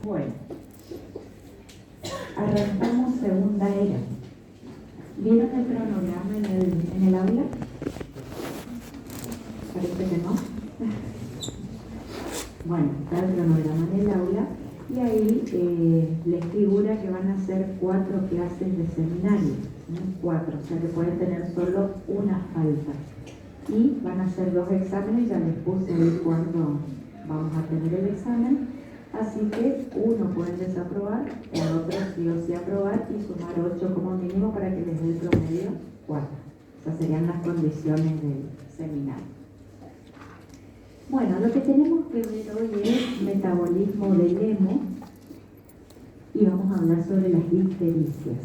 Bueno, arrancamos segunda era. ¿Vieron el cronograma en el aula? Parece que no. Bueno, está el cronograma en el aula y ahí les figura que van a ser 4 clases de seminario, ¿no? 4, o sea que pueden tener solo una falta. Y van a ser 2 exámenes, ya les puse ahí cuándo vamos a tener el examen. Así que uno pueden desaprobar, el otro sí o sí aprobar y sumar 8 como mínimo para que les dé el promedio 4. Esas serían las condiciones del seminario. Bueno, lo que tenemos que ver hoy es metabolismo del hemo y vamos a hablar sobre las ictericias.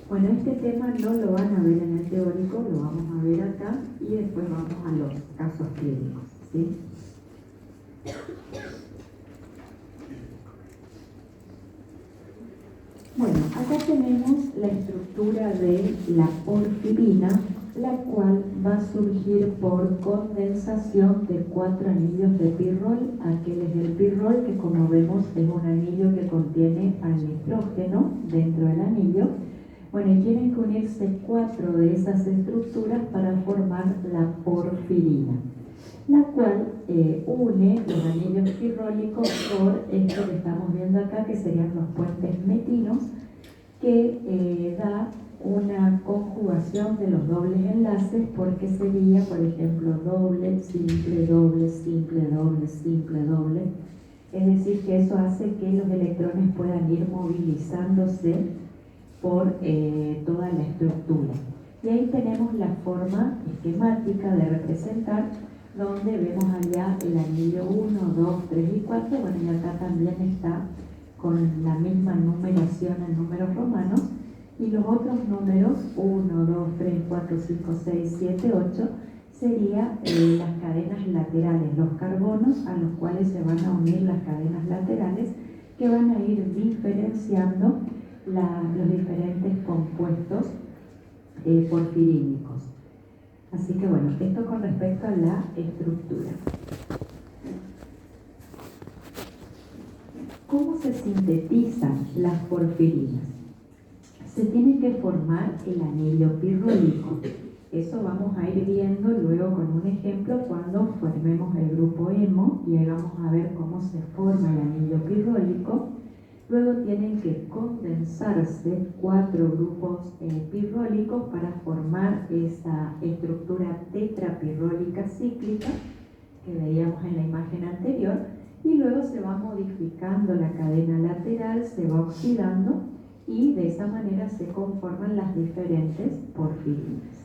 Bueno, este tema no lo van a ver en el teórico, lo vamos a ver acá y después vamos a los casos clínicos, ¿sí? Bueno, acá tenemos la estructura de la porfirina, la cual va a surgir por condensación de 4 anillos de pirrol. Aquel es el pirrol, que como vemos es un anillo que contiene al nitrógeno dentro del anillo. Bueno, y tienen que unirse 4 de esas estructuras para formar la porfirina, la cual une los anillos pirrólicos por esto que estamos viendo acá, que serían los puentes metinos, que da una conjugación de los dobles enlaces, porque sería, por ejemplo, doble, simple, doble, simple, doble, simple, doble. Es decir, que eso hace que los electrones puedan ir movilizándose por toda la estructura. Y ahí tenemos la forma esquemática de representar, donde vemos allá el anillo 1, 2, 3 y 4. Bueno, y acá también está con la misma numeración en números romanos. Y los otros números, 1, 2, 3, 4, 5, 6, 7, 8, serían las cadenas laterales, los carbonos a los cuales se van a unir las cadenas laterales, que van a ir diferenciando los diferentes compuestos porfirínicos. Así que bueno, esto con respecto a la estructura. ¿Cómo se sintetizan las porfirinas? Se tiene que formar el anillo pirrólico. Eso vamos a ir viendo luego con un ejemplo cuando formemos el grupo hemo, y ahí vamos a ver cómo se forma el anillo pirrólico. Luego tienen que condensarse 4 grupos pirrólicos para formar esa estructura tetrapirrólica cíclica que veíamos en la imagen anterior, y luego se va modificando la cadena lateral, se va oxidando, y de esa manera se conforman las diferentes porfirinas.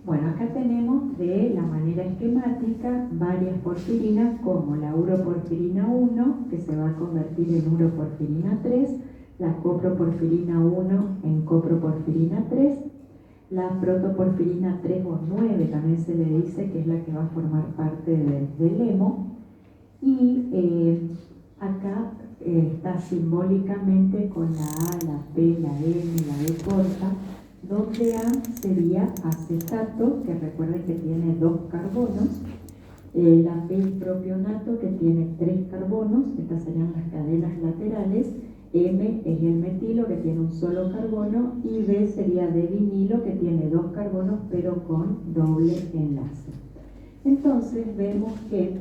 Bueno, acá tenemos de la manera esquemática varias porfirinas, como la uroporfirina 1, que se va a convertir en uroporfirina 3, la coproporfirina 1 en coproporfirina 3, la protoporfirina 3 o 9 también se le dice, que es la que va a formar parte del hemo, y acá está simbólicamente con la A, la P, la M, la E corta, donde A sería acetato, que recuerden que tiene 2 carbonos, la P es propionato, que tiene 3 carbonos, estas serían las cadenas laterales, M es el metilo, que tiene un solo carbono, y B sería de vinilo, que tiene 2 carbonos pero con doble enlace. Entonces vemos que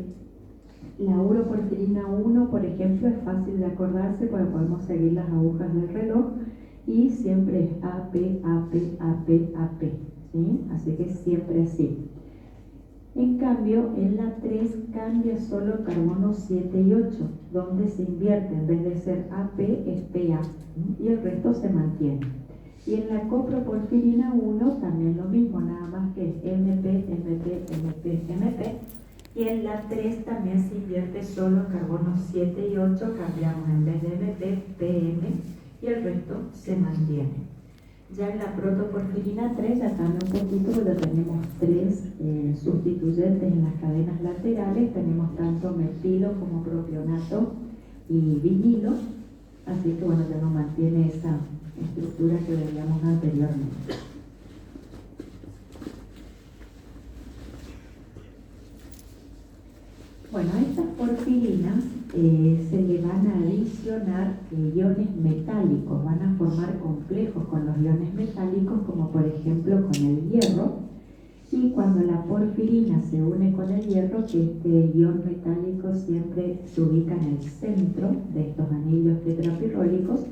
la uroporfirina 1, por ejemplo, es fácil de acordarse porque podemos seguir las agujas del reloj, y siempre es AP, AP, AP, AP, ¿sí? Así que siempre así. En cambio, en la 3 cambia solo carbonos 7 y 8, donde se invierte, en vez de ser AP es PA, ¿sí? Y el resto se mantiene. Y en la coproporfirina 1 también lo mismo, nada más que es MP, MP, MP, MP. Y en la 3 también se invierte solo carbonos 7 y 8, cambiamos en vez de MP, PM, y el resto se mantiene. Ya en la protoporfirina 3 ya cambia un poquito, porque tenemos 3 sustituyentes en las cadenas laterales, tenemos tanto metilo como propionato y vinilo, así que bueno, ya no mantiene esa estructura que veíamos anteriormente. Bueno, a estas porfirinas se le van a adicionar iones metálicos, van a formar complejos con los iones metálicos, como por ejemplo con el hierro. Y cuando la porfirina se une con el hierro, que este ion metálico siempre se ubica en el centro de estos anillos tetrapirrólicos,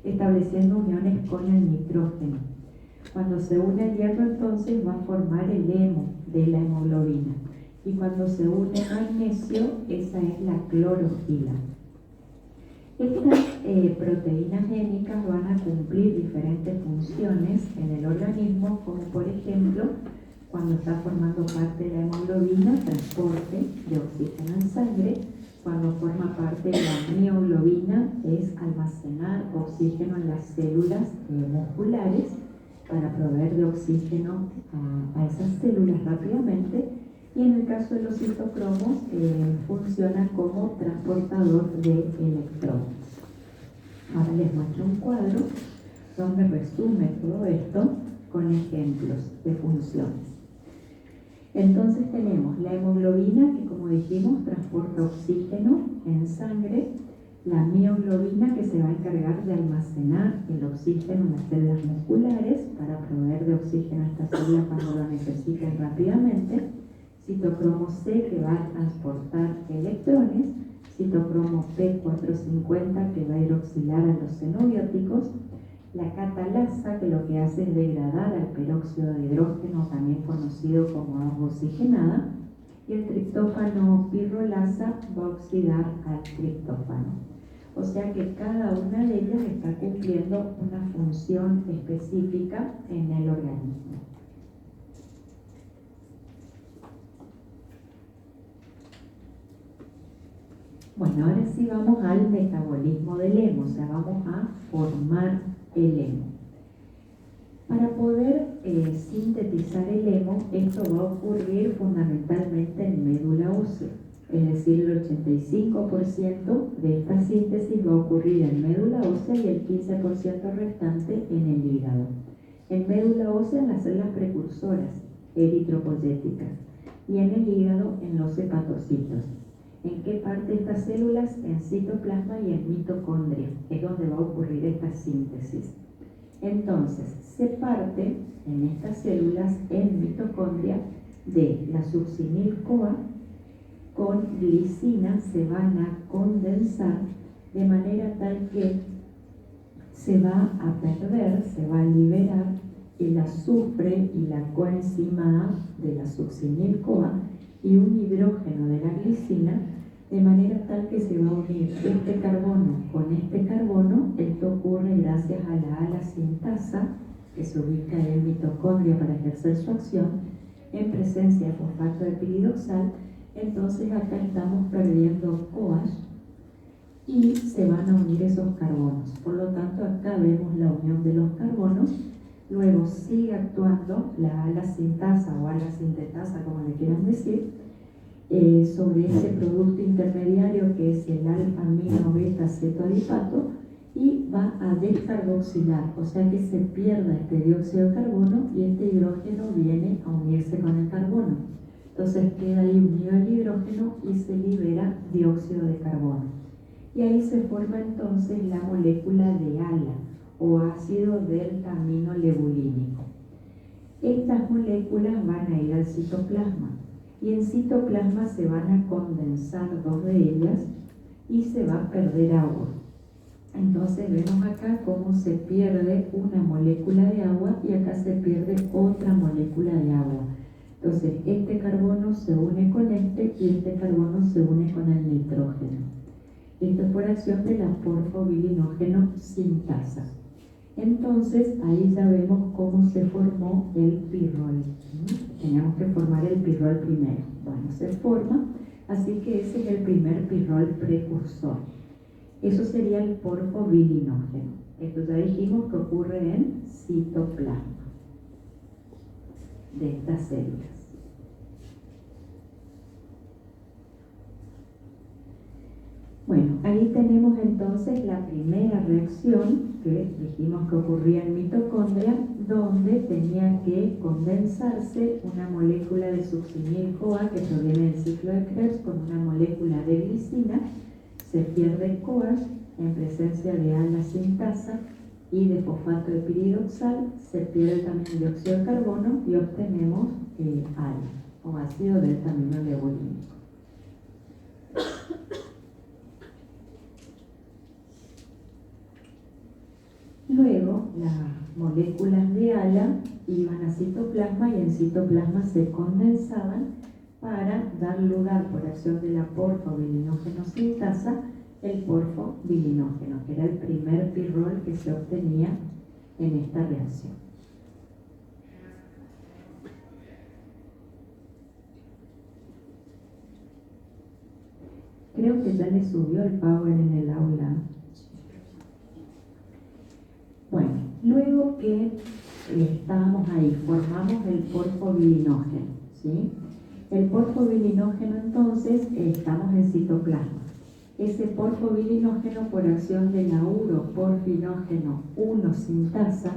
estableciendo uniones con el nitrógeno. Cuando se une el hierro, entonces va a formar el hemo de la hemoglobina. Y cuando se une magnesio, esa es la clorofila. Estas proteínas génicas van a cumplir diferentes funciones en el organismo, como por ejemplo, cuando está formando parte de la hemoglobina, transporte de oxígeno en sangre. Cuando forma parte de la mioglobina, es almacenar oxígeno en las células musculares para proveer de oxígeno a esas células rápidamente. Y en el caso de los citocromos, funciona como transportador de electrones. Ahora les muestro un cuadro donde resume todo esto con ejemplos de funciones. Entonces tenemos la hemoglobina, que como dijimos transporta oxígeno en sangre, la mioglobina, que se va a encargar de almacenar el oxígeno en las células musculares para proveer de oxígeno a estas células cuando lo necesiten rápidamente, citocromo C, que va a transportar electrones, citocromo P450, que va a hidroxilar a los xenobióticos, la catalasa, que lo que hace es degradar al peróxido de hidrógeno, también conocido como agua oxigenada, y el triptófano pirrolasa va a oxidar al triptófano. O sea que cada una de ellas está cumpliendo una función específica en el organismo. Bueno, ahora sí vamos al metabolismo del hemo, o sea, vamos a formar el hemo. Para poder sintetizar el hemo, esto va a ocurrir fundamentalmente en médula ósea, es decir, el 85% de esta síntesis va a ocurrir en médula ósea y el 15% restante en el hígado. En médula ósea, en las células precursoras eritropoyéticas, y en el hígado, en los hepatocitos. ¿En qué parte de estas células? En citoplasma y en mitocondria, es donde va a ocurrir esta síntesis. Entonces, se parte en estas células, en mitocondria, de la succinil-CoA con glicina, se van a condensar de manera tal que se va a perder, se va a liberar el azufre y la coenzima A de la succinil-CoA y un hidrógeno de la glicina, de manera tal que se va a unir este carbono con este carbono. Esto ocurre gracias a la ala-sintasa, que se ubica en mitocondria para ejercer su acción, en presencia de fosfato de piridoxal. Entonces acá estamos perdiendo CoAs y se van a unir esos carbonos. Por lo tanto, acá vemos la unión de los carbonos. Luego sigue actuando la ala-sintasa o ala-sintetasa, como le quieran decir, sobre ese producto intermediario que es el alfa-amino-beta-cetoadipato, y va a descarboxilar, o sea que se pierda este dióxido de carbono y este hidrógeno viene a unirse con el carbono. Entonces queda ahí unido el hidrógeno y se libera dióxido de carbono. Y ahí se forma entonces la molécula de ALA o ácido delta-aminolebulínico. Estas moléculas van a ir al citoplasma y en citoplasma se van a condensar dos de ellas y se va a perder agua. Entonces vemos acá cómo se pierde una molécula de agua y acá se pierde otra molécula de agua. Entonces este carbono se une con este y este carbono se une con el nitrógeno. Esto es por acción de la porfobilinógeno sintasa. Entonces ahí ya vemos cómo se formó el pirrol. Teníamos que formar el pirrol primero. Bueno, se forma, así que ese es el primer pirrol precursor. Eso sería el porfobilinógeno. Esto ya dijimos que ocurre en citoplasma de estas células. Bueno, ahí tenemos entonces la primera reacción que dijimos que ocurría en mitocondria, donde tenía que condensarse una molécula de succinil-CoA que proviene del ciclo de Krebs con una molécula de glicina. Se pierde CoA en presencia de ala-sintasa y de fosfato de piridoxal, se pierde también el dióxido de carbono y obtenemos ALA, o ácido delta-aminolevolínico. Luego, las moléculas de ALA iban a citoplasma y en citoplasma se condensaban para dar lugar, por acción de la porfobilinógeno sintasa, el porfobilinógeno, que era el primer pirrol que se obtenía en esta reacción. Creo que ya le subió el power en el aula. Bueno, luego que estábamos ahí, formamos el porfobilinógeno, ¿sí? El porfobilinógeno, entonces, estamos en citoplasma. Ese porfobilinógeno, por acción de la uroporfinógeno 1 sintasa,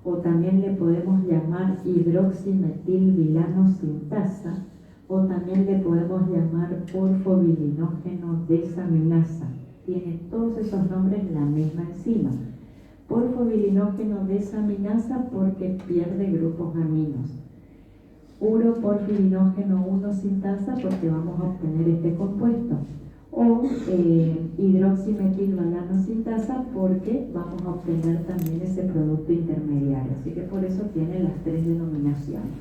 o también le podemos llamar hidroximetilvilano sintasa, o también le podemos llamar porfobilinógeno desaminasa. Tiene todos esos nombres en la misma enzima. Porfobilinógeno desaminasa porque pierde grupos aminos. Uroporfirinógeno 1 sintasa porque vamos a obtener este compuesto. O hidroximetilvalano sintasa porque vamos a obtener también ese producto intermediario. Así que por eso tiene las tres denominaciones.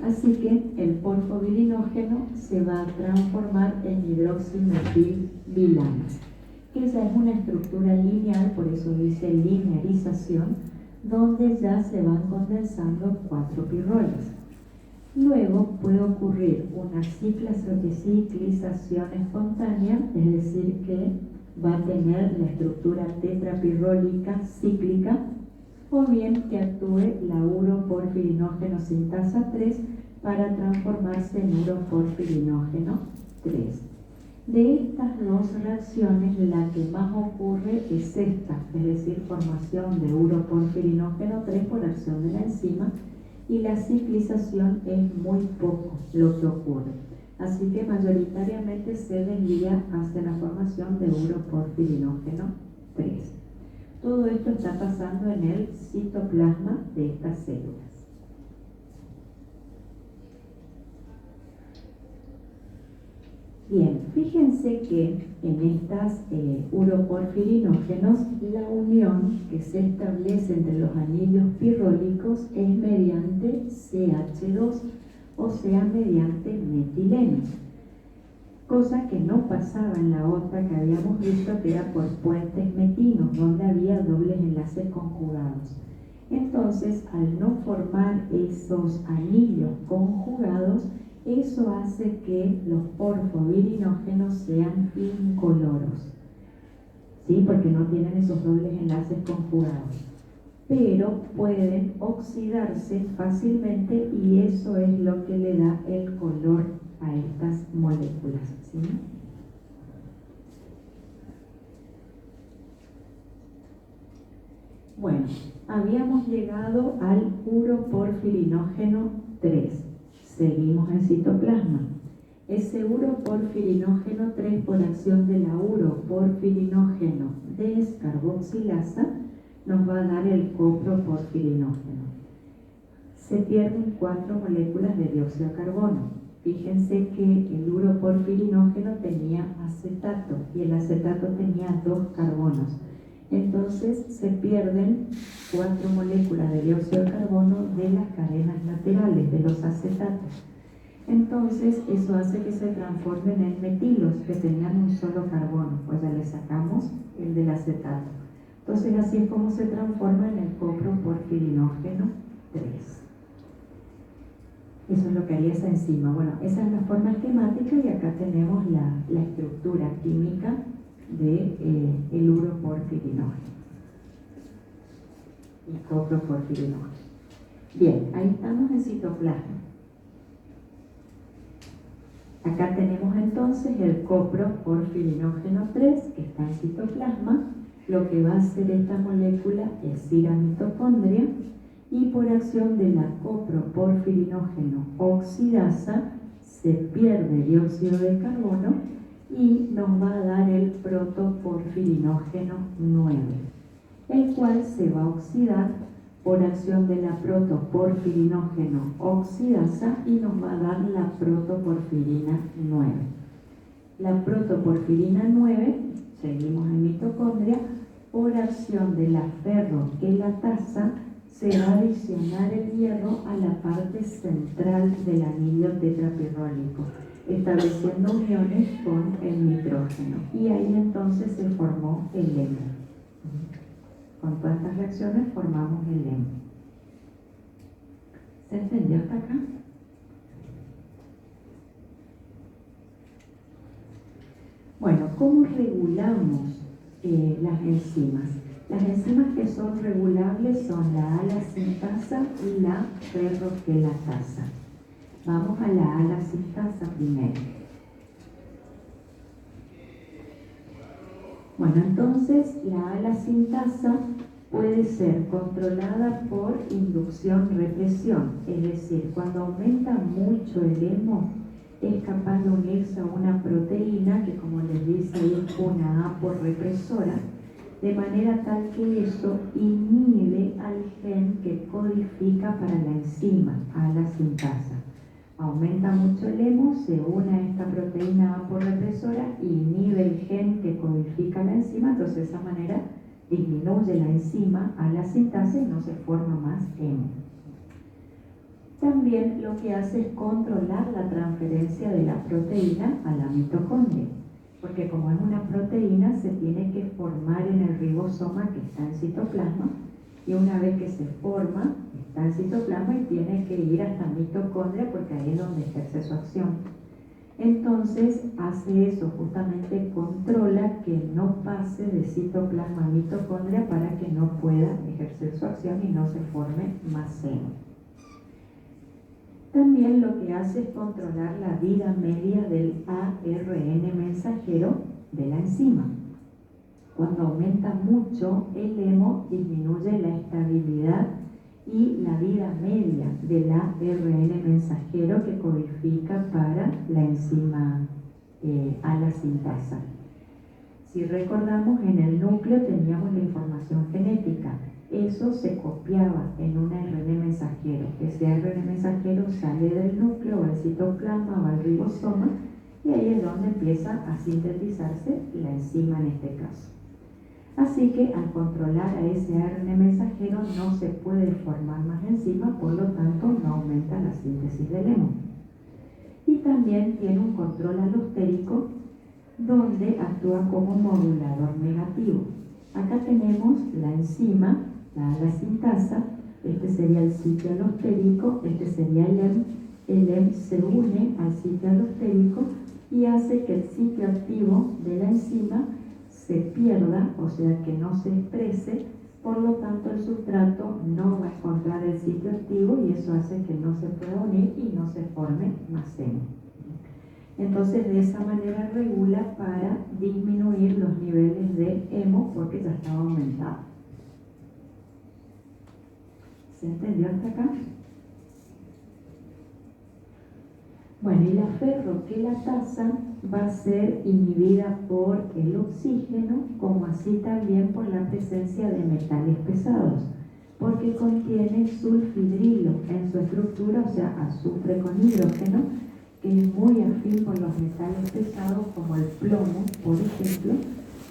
Así que el porfobilinógeno se va a transformar en hidroximetilvilano, que ya es una estructura lineal, por eso dice linearización, donde ya se van condensando 4 pirroles. Luego puede ocurrir una ciclización espontánea, es decir, que va a tener la estructura tetrapirrólica cíclica, o bien que actúe la uroporfirinógeno sintasa 3 para transformarse en uroporfirinógeno 3. De estas dos reacciones, la que más ocurre es esta, es decir, formación de uroporfirinógeno 3 por acción de la enzima, y la ciclización es muy poco lo que ocurre. Así que mayoritariamente se desvía hacia la formación de uroporfirinógeno 3. Todo esto está pasando en el citoplasma de estas células. Bien, fíjense que en estas uroporfirinógenos la unión que se establece entre los anillos pirrólicos es mediante CH2, o sea, mediante metileno, cosa que no pasaba en la otra que habíamos visto, que era por puentes metinos, donde había dobles enlaces conjugados. Entonces, al no formar esos anillos conjugados, eso hace que los porfobilinógenos sean incoloros, ¿sí? Porque no tienen esos dobles enlaces conjugados, pero pueden oxidarse fácilmente y eso es lo que le da el color a estas moléculas, ¿sí? Bueno, habíamos llegado al uroporfirinógeno 3. Seguimos en citoplasma. Ese uroporfirinógeno 3, por acción de la uroporfirinógeno descarboxilasa, nos va a dar el coproporfirinógeno. Se pierden 4 moléculas de dióxido de carbono. Fíjense que el uroporfirinógeno tenía acetato y el acetato tenía 2 carbonos. Entonces se pierden 4 moléculas de dióxido de carbono de las cadenas laterales de los acetatos. Entonces eso hace que se transformen en metilos que tenían un solo carbono, pues ya le sacamos el del acetato. Entonces así es como se transforma en el coproporfirinógeno 3. Eso es lo que haría esa enzima. Bueno, esa es la forma esquemática y acá tenemos la estructura química del uroporfirinógeno y coproporfirinógeno. Bien, ahí estamos en citoplasma. Acá tenemos entonces el coproporfirinógeno 3 que está en citoplasma lo que va a hacer esta molécula es ir a mitocondria y por acción de la coproporfirinógeno oxidasa se pierde dióxido de carbono y nos va a dar el protoporfirinógeno 9, el cual se va a oxidar por acción de la protoporfirinógeno oxidasa y nos va a dar la protoporfirina 9. La protoporfirina 9, seguimos en mitocondria, por acción de la ferroquelatasa se va a adicionar el hierro a la parte central del anillo tetrapirrólico, estableciendo uniones con el nitrógeno. Y ahí entonces se formó el hemo. Con todas estas reacciones formamos el hemo. ¿Se entendió hasta acá? Bueno, ¿cómo regulamos las enzimas? Las enzimas que son regulables son la ala-sintasa y la ferroquelatasa. Vamos a la ala-sintasa primero. Bueno, entonces la ala-sintasa puede ser controlada por inducción-represión, es decir, cuando aumenta mucho el hemo, es capaz de unirse a una proteína que, como les dice ahí, es una aporrepresora, de manera tal que eso inhibe al gen que codifica para la enzima, ala-sintasa. Aumenta mucho el hemo, se une a esta proteína aporrepresora, inhibe el gen que codifica la enzima, entonces de esa manera disminuye la enzima ala-sintasa y no se forma más hemo. También lo que hace es controlar la transferencia de la proteína a la mitocondria, porque como es una proteína se tiene que formar en el ribosoma que está en citoplasma, y una vez que se forma, está en citoplasma y tiene que ir hasta mitocondria porque ahí es donde ejerce su acción. Entonces hace eso, justamente controla que no pase de citoplasma a mitocondria para que no pueda ejercer su acción y no se forme más hemo. También lo que hace es controlar la vida media del ARN mensajero de la enzima. Cuando aumenta mucho el hemo, disminuye la estabilidad y la vida media del ARN mensajero que codifica para la enzima ala-sintasa. Si recordamos, en el núcleo teníamos la información genética. Eso se copiaba en un ARN mensajero. Ese ARN mensajero sale del núcleo, va al citoplasma, va al ribosoma, y ahí es donde empieza a sintetizarse la enzima en este caso. Así que al controlar a ese ARN mensajero no se puede formar más enzima, por lo tanto no aumenta la síntesis del hemo. Y también tiene un control alostérico donde actúa como modulador negativo. Acá tenemos la enzima, la ala-sintasa, este sería el sitio alostérico, este sería el hemo. El hemo se une al sitio alostérico y hace que el sitio activo de la enzima se pierda, o sea que no se exprese, por lo tanto el sustrato no va a encontrar el sitio activo y eso hace que no se pueda unir y no se forme más hemo. Entonces de esa manera regula para disminuir los niveles de hemo porque ya estaba aumentado. ¿Se entendió hasta acá? Bueno, y la ferroquelatasa va a ser inhibida por el oxígeno, como así también por la presencia de metales pesados, porque contiene sulfidrilo en su estructura, o sea, azufre con hidrógeno, que es muy afín por los metales pesados como el plomo, por ejemplo.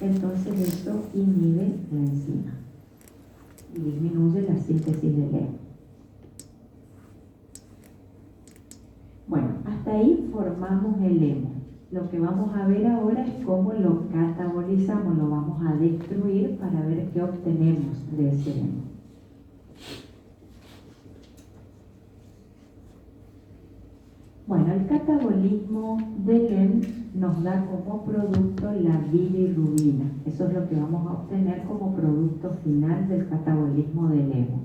Entonces eso inhibe la enzima y disminuye la síntesis del hemo. Bueno, hasta ahí formamos el hemo. Lo que vamos a ver ahora es cómo lo catabolizamos, lo vamos a destruir para ver qué obtenemos de ese hemo. Bueno, el catabolismo del hemo nos da como producto la bilirrubina. Eso es lo que vamos a obtener como producto final del catabolismo del hemo.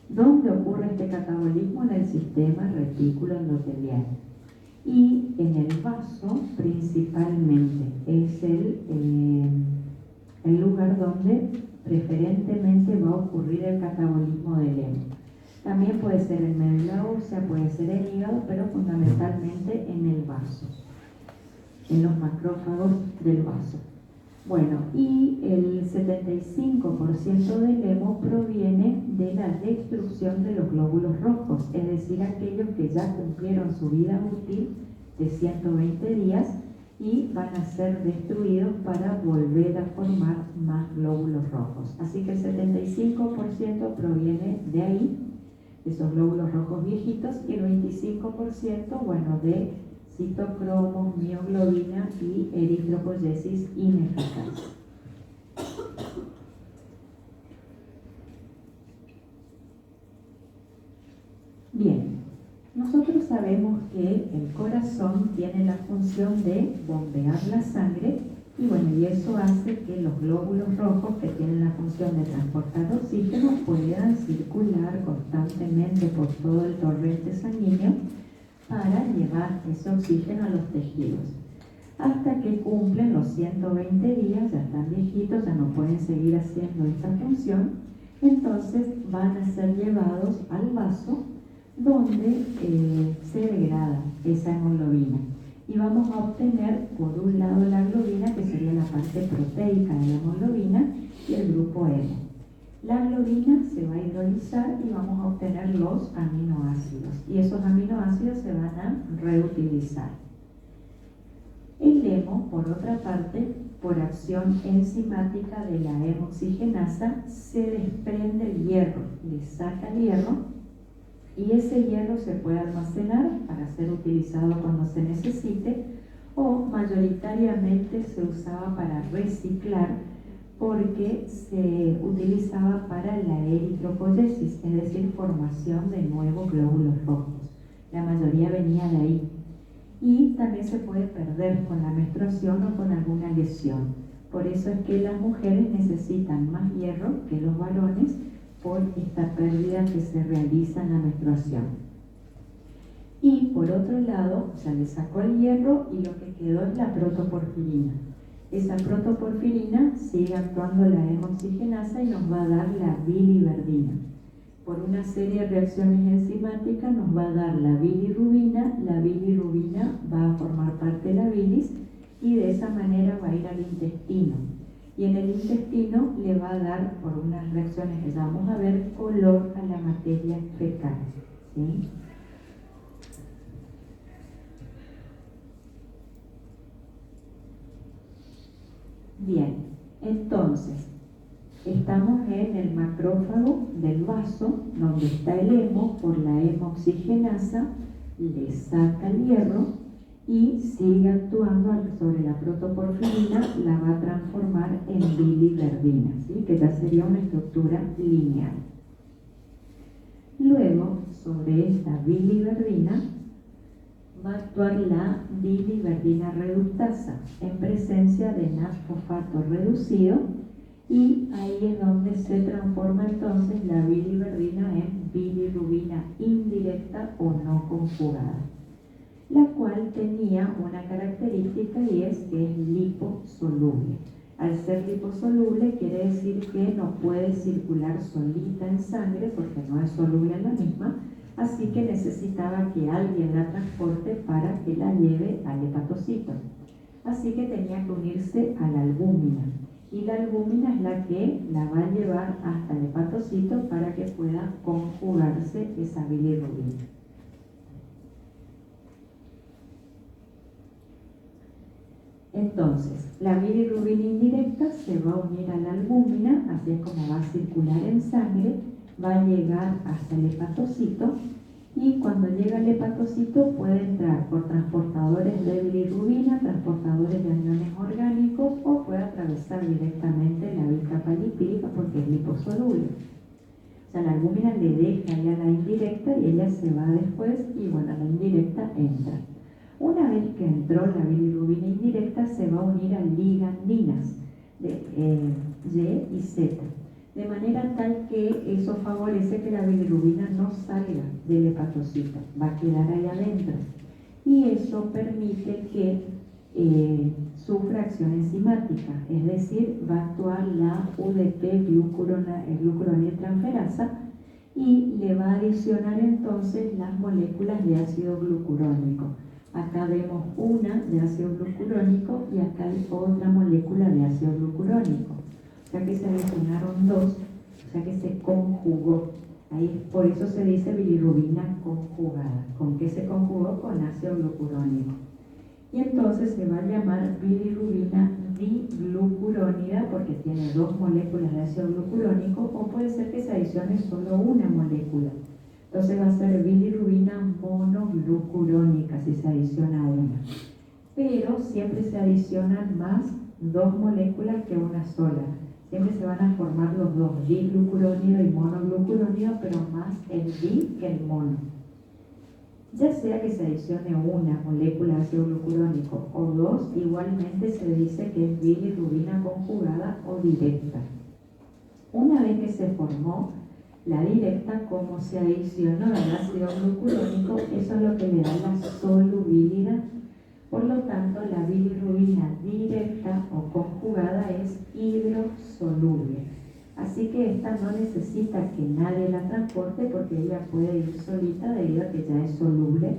¿Dónde ocurre este catabolismo? En el sistema retículo endotelial. Y en el vaso principalmente. Es el el lugar donde preferentemente va a ocurrir el catabolismo del hemo. También puede ser en médula ósea, puede ser en hígado, pero fundamentalmente en el vaso, en los macrófagos del vaso. Bueno, y el 75% del hemo proviene de la destrucción de los glóbulos rojos, es decir, aquellos que ya cumplieron su vida útil de 120 días y van a ser destruidos para volver a formar más glóbulos rojos. Así que el 75% proviene de ahí, de esos glóbulos rojos viejitos, y el 25%, bueno, de citocromos, mioglobina y eritropoyesis ineficaz. Bien, nosotros sabemos que el corazón tiene la función de bombear la sangre y bueno, y eso hace que los glóbulos rojos, que tienen la función de transportar oxígeno, puedan circular constantemente por todo el torrente sanguíneo para llevar ese oxígeno a los tejidos. Hasta que cumplen los 120 días, ya están viejitos, ya no pueden seguir haciendo esta función, entonces van a ser llevados al vaso donde se degrada esa hemoglobina. Y vamos a obtener, por un lado, la globina, que sería la parte proteica de la hemoglobina, y el grupo hemo. La globina se va a hidrolizar y vamos a obtener los aminoácidos. Y esos aminoácidos se van a reutilizar. El hemo, por otra parte, por acción enzimática de la hemoxigenasa, se desprende el hierro, le saca el hierro, y ese hierro se puede almacenar para ser utilizado cuando se necesite, o mayoritariamente se usaba para reciclar porque se utilizaba para la eritropoyesis, es decir, formación de nuevos glóbulos rojos. La mayoría venía de ahí. Y también se puede perder con la menstruación o con alguna lesión. Por eso es que las mujeres necesitan más hierro que los varones, por esta pérdida que se realiza en la menstruación. Y por otro lado, ya le sacó el hierro y lo que quedó es la protoporfirina. Esa protoporfirina sigue actuando la hemoxigenasa y nos va a dar la biliverdina. Por una serie de reacciones enzimáticas nos va a dar la bilirrubina va a formar parte de la bilis y de esa manera va a ir al intestino. Y en el intestino le va a dar, por unas reacciones que ya vamos a ver, color a la materia fecal. ¿Sí? Bien, entonces, estamos en el macrófago del vaso, donde está el hemo, por la hemoxigenasa, le saca el hierro, y sigue actuando sobre la protoporfirina, la va a transformar en biliverdina, ¿sí? Que ya sería una estructura lineal. Luego, sobre esta biliverdina, va a actuar la biliverdina reductasa en presencia de NAD-fosfato reducido, y ahí es donde se transforma entonces la biliverdina en bilirrubina indirecta o no conjugada, la cual tenía una característica y es que es liposoluble. Al ser liposoluble quiere decir que no puede circular solita en sangre porque no es soluble en la misma, así que necesitaba que alguien la transporte para que la lleve al hepatocito. Así que tenía que unirse a la albúmina, y la albúmina es la que la va a llevar hasta el hepatocito para que pueda conjugarse esa bilirrubina. Entonces, la bilirrubina indirecta se va a unir a la albúmina, así es como va a circular en sangre, va a llegar hasta el hepatocito, y cuando llega al hepatocito puede entrar por transportadores de bilirrubina, transportadores de aniones orgánicos, o puede atravesar directamente la vía capa lipídica porque es liposoluble. O sea, la albúmina le deja ya la indirecta y ella se va después, y bueno, la indirecta entra. Una vez que entró la bilirrubina indirecta, se va a unir a ligandinas de Y y Z, de manera tal que eso favorece que la bilirrubina no salga del hepatocito, va a quedar ahí adentro. Y eso permite que sufre acción enzimática, es decir, va a actuar la UDP glucuroniltransferasa y le va a adicionar entonces las moléculas de ácido glucurónico. Acá vemos una de ácido glucurónico y acá hay otra molécula de ácido glucurónico. O sea que se adicionaron dos, o sea que se conjugó. Ahí, por eso se dice bilirrubina conjugada. ¿Con qué se conjugó? Con ácido glucurónico. Y entonces se va a llamar bilirrubina diglucuronida porque tiene dos moléculas de ácido glucurónico, o puede ser que se adicione solo una molécula. Entonces va a ser bilirrubina monoglucurónica si se adiciona una. Pero siempre se adicionan más dos moléculas que una sola. Siempre se van a formar los dos, diglucurónido y monoglucurónido, pero más el di que el mono. Ya sea que se adicione una molécula de ácido glucurónico o dos, igualmente se dice que es bilirrubina conjugada o directa. Una vez que se formó la directa, como se adicionó el ácido glucurónico, eso es lo que le da la solubilidad. Por lo tanto, la bilirrubina directa o conjugada es hidrosoluble. Así que esta no necesita que nadie la transporte porque ella puede ir solita debido a que ya es soluble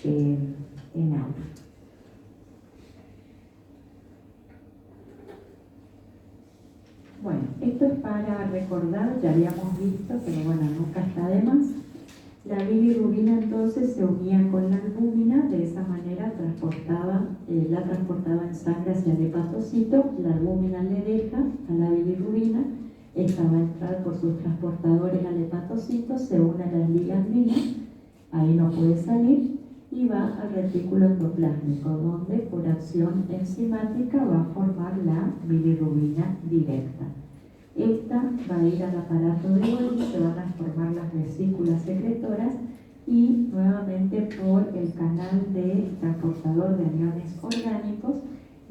en agua. Bueno, esto es para recordar, ya habíamos visto, pero bueno, nunca está de más. La bilirrubina entonces se unía con la albúmina, de esa manera la transportaba en sangre hacia el hepatocito, la albúmina le deja a la bilirrubina, esta va a entrar por sus transportadores al hepatocito, se une a las ligandinas, ahí no puede salir, y va al retículo endoplásmico, donde por acción enzimática va a formar la bilirrubina directa. Esta va a ir al aparato de Golgi, se van a formar las vesículas secretoras y nuevamente por el canal de transportador de aniones orgánicos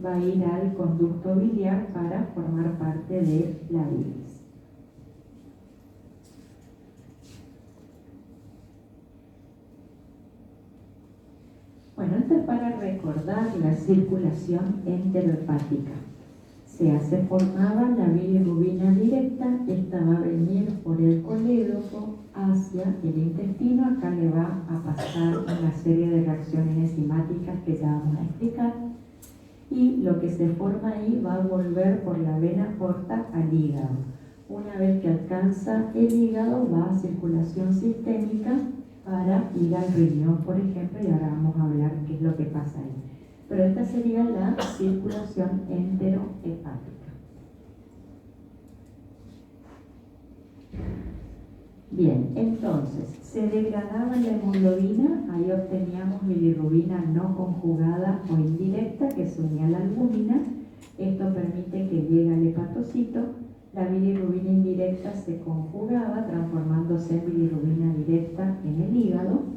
va a ir al conducto biliar para formar parte de la bilis. Bueno, esto es para recordar la circulación enterohepática. Se formaba la bilirrubina directa, esta va a venir por el colédoco hacia el intestino, acá le va a pasar una serie de reacciones enzimáticas que ya vamos a explicar, y lo que se forma ahí va a volver por la vena porta al hígado. Una vez que alcanza el hígado va a circulación sistémica para ir al riñón, por ejemplo, y ahora vamos a hablar qué es lo que pasa ahí. Pero esta sería la circulación enterohepática. Bien, entonces, se degradaba la hemoglobina, ahí obteníamos bilirrubina no conjugada o indirecta que se unía a la albúmina. Esto permite que llegue al hepatocito. La bilirrubina indirecta se conjugaba, transformándose en bilirrubina directa en el hígado,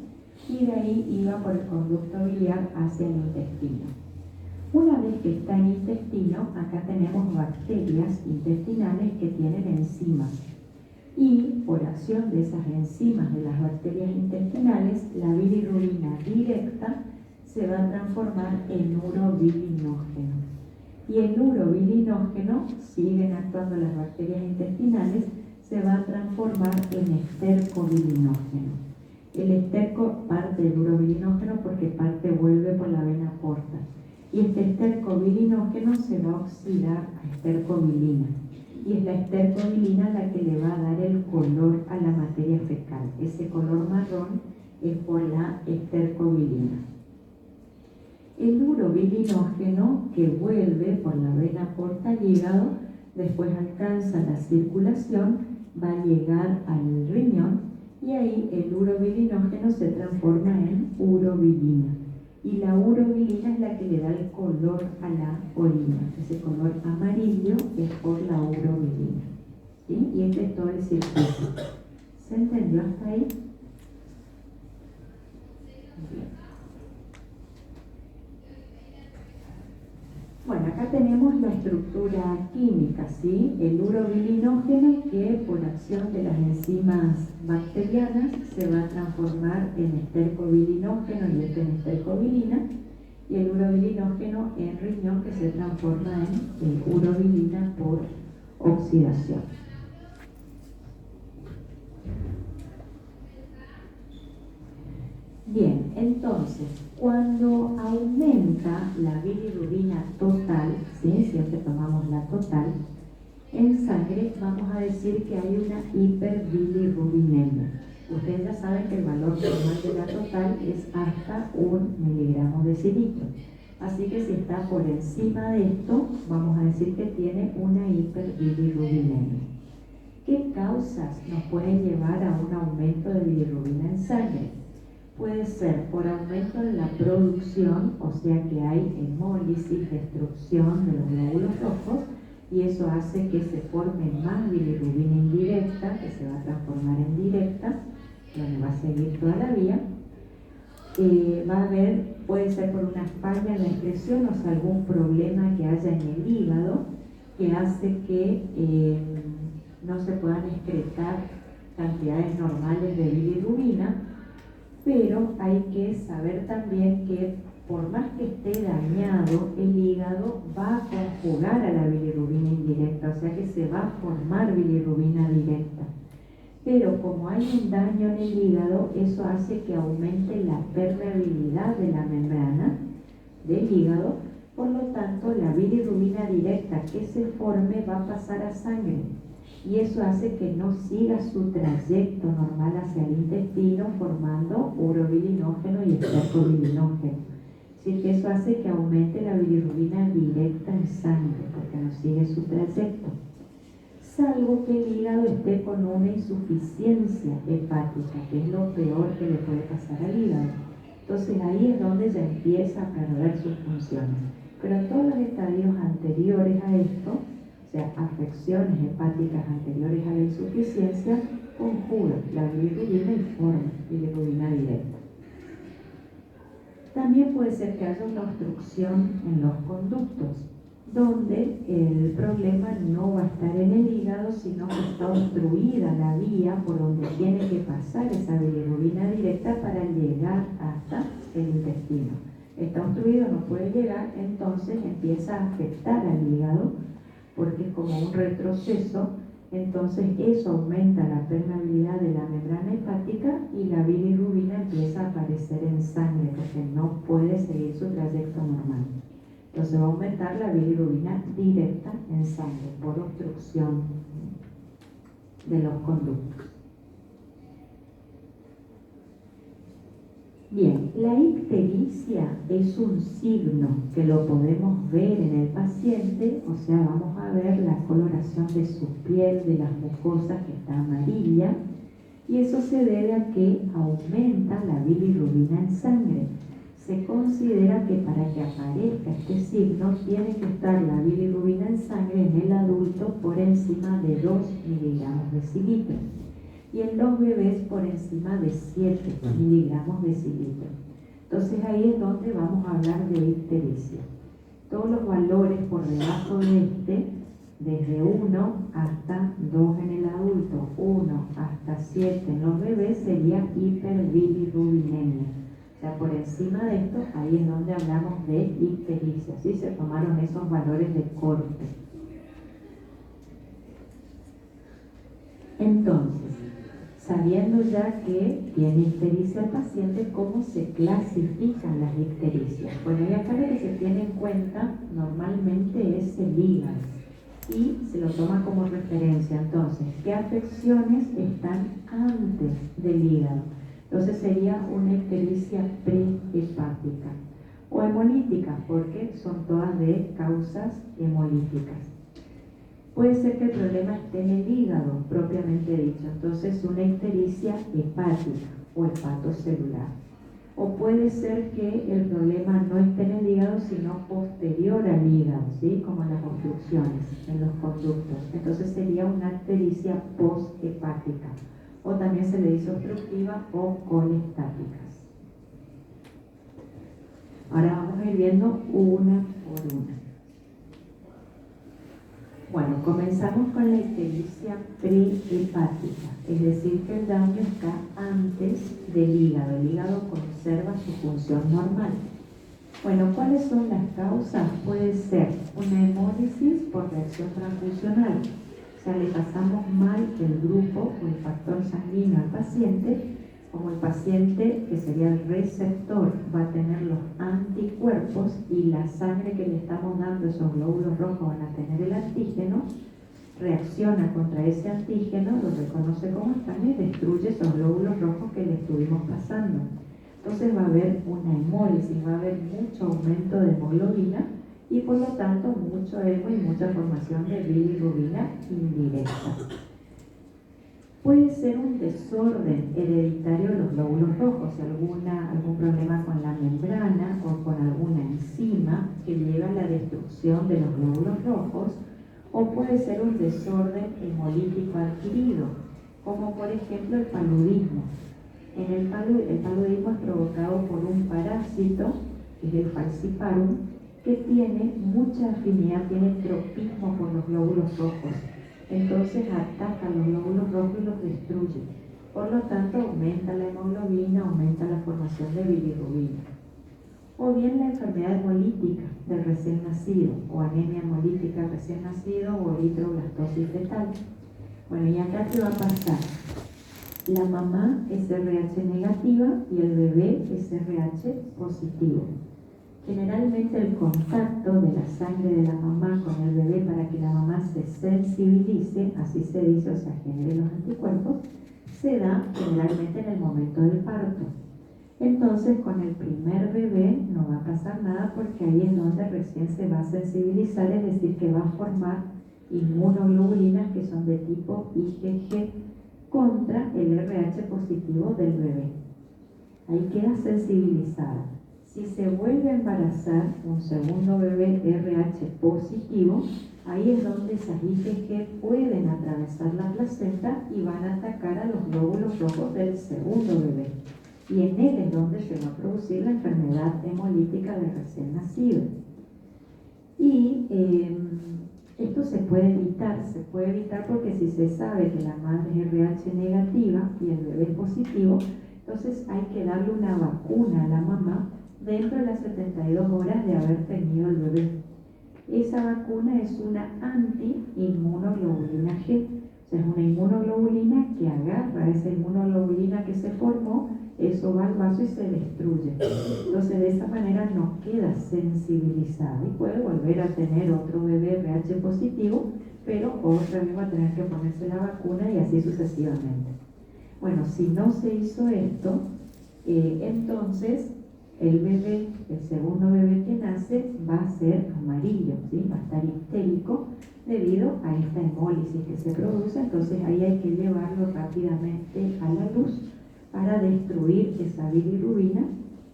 y de ahí iba por el conducto biliar hacia el intestino. Una vez que está en el intestino, acá tenemos bacterias intestinales que tienen enzimas. Y por acción de esas enzimas de las bacterias intestinales, la bilirrubina directa se va a transformar en urobilinógeno. Y el urobilinógeno, siguen actuando las bacterias intestinales, se va a transformar en estercobilinógeno. El esterco parte del urobilinógeno porque parte vuelve por la vena porta. Y este estercobilinógeno se va a oxidar a estercobilina. Y es la estercobilina la que le va a dar el color a la materia fecal. Ese color marrón es por la estercobilina. El urobilinógeno que vuelve por la vena porta al hígado, después alcanza la circulación, va a llegar al riñón y ahí el urobilinógeno se transforma en urobilina. Y la urobilina es la que le da el color a la orina. Ese color amarillo es por la urobilina. ¿Sí? Y este es todo el circuito. ¿Se entendió hasta ahí? Bien. Bueno, acá tenemos la estructura química, ¿sí? El urobilinógeno que por acción de las enzimas bacterianas se va a transformar en estercobilinógeno y esto en estercobilina, y el urobilinógeno en riñón, que se transforma en urobilina por oxidación. Bien, entonces, cuando aumenta la bilirrubina total, ¿sí? Siempre tomamos la total, en sangre vamos a decir que hay una hiperbilirrubinemia. Ustedes ya saben que el valor normal de la total es hasta 1 miligramo decilitro. Así que si está por encima de esto, vamos a decir que tiene una hiperbilirrubinemia. ¿Qué causas nos pueden llevar a un aumento de bilirrubina en sangre? Puede ser por aumento en la producción, o sea que hay hemólisis, destrucción de los glóbulos rojos, y eso hace que se forme más bilirrubina indirecta, que se va a transformar en directa, donde va a seguir toda la vía. Va a haber, puede ser por una falla en la excreción o sea, algún problema que haya en el hígado, que hace que no se puedan excretar cantidades normales de bilirrubina, pero hay que saber también que por más que esté dañado, el hígado va a conjugar a la bilirrubina indirecta, o sea que se va a formar bilirrubina directa. Pero como hay un daño en el hígado, eso hace que aumente la permeabilidad de la membrana del hígado, por lo tanto la bilirrubina directa que se forme va a pasar a sangre. Y eso hace que no siga su trayecto normal hacia el intestino formando urobilinógeno y estercobilinógeno. Es decir, que eso hace que aumente la bilirrubina directa en sangre porque no sigue su trayecto. Salvo que el hígado esté con una insuficiencia hepática, que es lo peor que le puede pasar al hígado. Entonces ahí es donde ya empieza a perder sus funciones. Pero en todos los estadios anteriores a esto, o sea, afecciones hepáticas anteriores a la insuficiencia, conjugan la bilirrubina y forman bilirrubina directa. También puede ser que haya una obstrucción en los conductos, donde el problema no va a estar en el hígado, sino que está obstruida la vía por donde tiene que pasar esa bilirrubina directa para llegar hasta el intestino. Está obstruido, no puede llegar, entonces empieza a afectar al hígado, porque es como un retroceso, entonces eso aumenta la permeabilidad de la membrana hepática y la bilirrubina empieza a aparecer en sangre, porque no puede seguir su trayecto normal. Entonces va a aumentar la bilirrubina directa en sangre por obstrucción de los conductos. Bien, la ictericia es un signo que lo podemos ver en el paciente, o sea, vamos a ver la coloración de su piel, de las mucosas que está amarilla, y eso se debe a que aumenta la bilirrubina en sangre. Se considera que para que aparezca este signo tiene que estar la bilirrubina en sangre en el adulto por encima de 2 miligramos decilitro y en los bebés por encima de 7 miligramos decilitro. Entonces ahí es donde vamos a hablar de ictericia. Todos los valores por debajo de este, desde 1 hasta 2 en el adulto, 1 hasta 7 en los bebés, sería hiperbilirrubinemia. O sea, por encima de esto, ahí es donde hablamos de ictericia. ¿Sí? Se tomaron esos valores de corte. Entonces, sabiendo ya que tiene ictericia el paciente, ¿cómo se clasifican las ictericias? Bueno, y acá lo que se tiene en cuenta normalmente es el hígado y se lo toma como referencia. Entonces, ¿qué afecciones están antes del hígado? Entonces sería una ictericia prehepática o hemolítica, porque son todas de causas hemolíticas. Puede ser que el problema esté en el hígado, propiamente dicho, entonces una ictericia hepática o hepatocelular. O puede ser que el problema no esté en el hígado, sino posterior al hígado, ¿sí? Como las obstrucciones en los conductos. Entonces sería una ictericia posthepática. O también se le dice obstructiva o colestáticas. Ahora vamos a ir viendo una por una. Bueno, comenzamos con la ictericia prehepática, es decir, que el daño está antes del hígado. El hígado conserva su función normal. Bueno, ¿cuáles son las causas? Puede ser una hemólisis por reacción transfusional. O sea, le pasamos mal el grupo o el factor sanguíneo al paciente. Como el paciente, que sería el receptor, va a tener los anticuerpos y la sangre que le estamos dando, esos glóbulos rojos van a tener el antígeno, reacciona contra ese antígeno, lo reconoce como sangre y destruye esos glóbulos rojos que le estuvimos pasando. Entonces va a haber una hemólisis, va a haber mucho aumento de hemoglobina y por lo tanto mucho hemo y mucha formación de bilirrubina indirecta. Puede ser un desorden hereditario de los glóbulos rojos, algún problema con la membrana o con alguna enzima que lleva a la destrucción de los glóbulos rojos, o puede ser un desorden hemolítico adquirido, como por ejemplo el paludismo. El paludismo es provocado por un parásito, que es el falciparum, que tiene mucha afinidad, tiene tropismo por los glóbulos rojos. Entonces ataca los glóbulos rojos y los destruye. Por lo tanto, aumenta la hemoglobina, aumenta la formación de bilirrubina. O bien la enfermedad hemolítica del recién nacido, o anemia hemolítica recién nacido, o eritroblastosis fetal. Bueno, ¿y acá qué va a pasar? La mamá es RH negativa y el bebé es RH positivo. Generalmente el contacto de la sangre de la mamá con el bebé para que la mamá se sensibilice, así se dice, o sea, genere los anticuerpos, se da generalmente en el momento del parto. Entonces con el primer bebé no va a pasar nada porque ahí es donde recién se va a sensibilizar, es decir, que va a formar inmunoglobulinas que son de tipo IgG contra el RH positivo del bebé. Ahí queda sensibilizada. Si se vuelve a embarazar un segundo bebé RH positivo, ahí es donde esas IgG pueden atravesar la placenta y van a atacar a los glóbulos rojos del segundo bebé. Y en él es donde se va a producir la enfermedad hemolítica del recién nacido. Y esto se puede evitar porque si se sabe que la madre es RH negativa y el bebé es positivo, entonces hay que darle una vacuna a la mamá dentro de las 72 horas de haber tenido el bebé. Esa vacuna es una anti-inmunoglobulina G, o sea, es una inmunoglobulina que agarra esa inmunoglobulina que se formó, eso va al vaso y se destruye. Entonces de esa manera no queda sensibilizada y puede volver a tener otro bebé RH positivo, pero otra vez va a tener que ponerse la vacuna y así sucesivamente. Bueno, si no se hizo esto, entonces el bebé, el segundo bebé que nace, va a ser amarillo, ¿sí? Va a estar histérico debido a esta hemólisis que se produce. Entonces ahí hay que llevarlo rápidamente a la luz para destruir esa bilirrubina